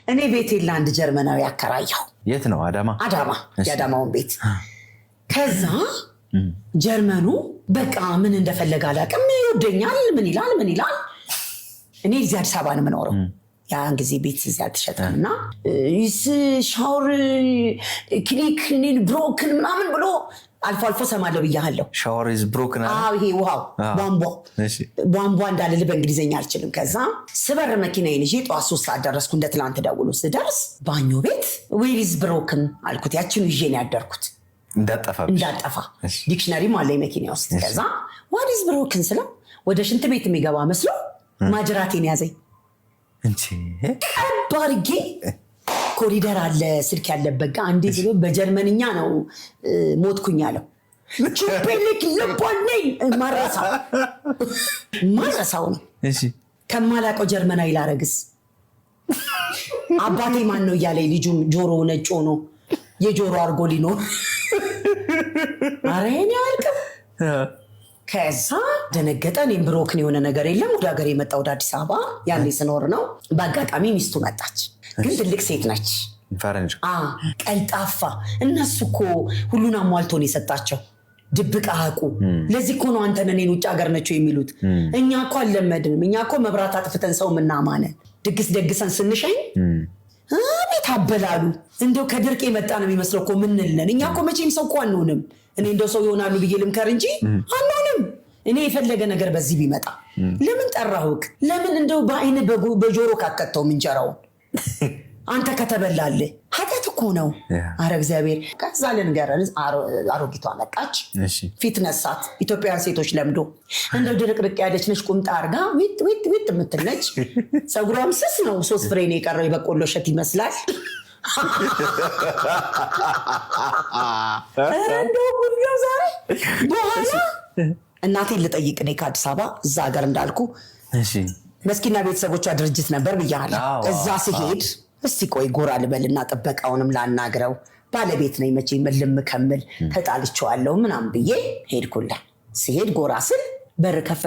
እኔ ቤቴን ለአንድ ጀርመናዊ አከራየው። የት ነው? አዳማ የአዳማውን ቤት። ከዛ ጀርመኑ በቃ ምን እንደፈለገ አላውቅም፣ ይወደኛል፣ ምን ይላል። እኔ እዚህ አዲስ አበባ ነው የምኖረው። ያን ጊዜ ቤት እዚህ አልተሸጠም እና ሻወር ክሊክ ብሮክን ምናምን ብሎ አልፎ ሰማለሁ ብያለሁ። ሻወር ኢዝ ብሮክን። ይሄ ውሃው ቧንቧ እንዳልል በእንግሊዝኛ አልችልም። ከዛ ስበር መኪናዬን ይዤ ጠዋት 3 ሰዓት ደረስኩ። እንደ ትላንት ደውሎ ስደርስ ባኞ ቤት ዌር ኢዝ ብሮክን አልኩት። ያችን ይዤ ነው ያደርኩት እንዳጠፋ ዲክሽነሪም አለኝ መኪና ውስጥ። ከዛ ዋት ኢዝ ብሮክን ስለው ወደ ሽንት ቤት የሚገባ መስሎ ማጅራቴን ያዘኝ። ቀባርጌ ኮሪደር አለ ስልክ ያለበት ጋር አንዴ ብሎ በጀርመንኛ ነው ሞትኩኝ አለው። ቹፔልክ ልቦነኝ ማረሳው ነው ከማላቀው ጀርመናዊ ላረግስ አባቴ ማን ነው እያለ ልጁን ጆሮ ነጭ ሆኖ የጆሮ አርጎ ሊኖር አሬን ያልከም ከዛ ደነገጠ። እኔም ብሮክን የሆነ ነገር የለም። ወደ ሀገር የመጣው ወደ አዲስ አበባ ያኔ ስኖር ነው። በአጋጣሚ ሚስቱ መጣች፣ ግን ትልቅ ሴት ነች፣ ፈረንጅ ቀልጣፋ። እነሱ እኮ ሁሉን አሟልቶ ነው የሰጣቸው፣ ድብቅ አያውቁ። ለዚህ እኮ ነው አንተን እኔን ውጭ ሀገር ነችው የሚሉት። እኛ እኮ አልለመድንም። እኛ እኮ መብራት አጥፍተን ሰው ምናማነ ድግስ ደግሰን ስንሸኝ ቤት አበላሉ። እንደው ከድርቅ የመጣ ነው የሚመስለው እኮ ምንልነን። እኛ እኮ መቼም ሰው እኮ አንሆንም። እኔ እንደው ሰው ይሆናሉ ብዬ ልምከር እንጂ አንሆንም። እኔ የፈለገ ነገር በዚህ ቢመጣ ለምን ጠራሁክ? ለምን እንደው በአይነ በጆሮ ካከተው ምንጀራውን አንተ ከተበላለ ኃጢአት እኮ ነው። አረ እግዚአብሔር። ከዛ ልንገርህ አሮጊቷ መጣች። ፊት ነሳት። ኢትዮጵያውያን ሴቶች ለምዶ እንደው ድርቅርቅ ያለች ነች፣ ቁምጣ አርጋ ዊት የምትነች፣ ፀጉሯም ስስ ነው። 3 ፍሬ ነው የቀረው፣ የበቆሎ እሸት ይመስላል። እንደው ጉድ ነው ዛሬ። በኋላ እናቴን ልጠይቅ እኔ ከአዲስ አበባ እዛ ሀገር እንዳልኩ መስኪና ቤተሰቦቿ ድርጅት ነበር ብያለሁ። እዛ ሲሄድ እስቲ ቆይ ጎራ ልበልና ጥበቃውንም ላናግረው፣ ባለቤት ነኝ መቼ ምልም ከምል ተጣልቼዋለሁ ምናምን ብዬ ሄድኩላ። ሲሄድ ጎራ ስል በር ከፈ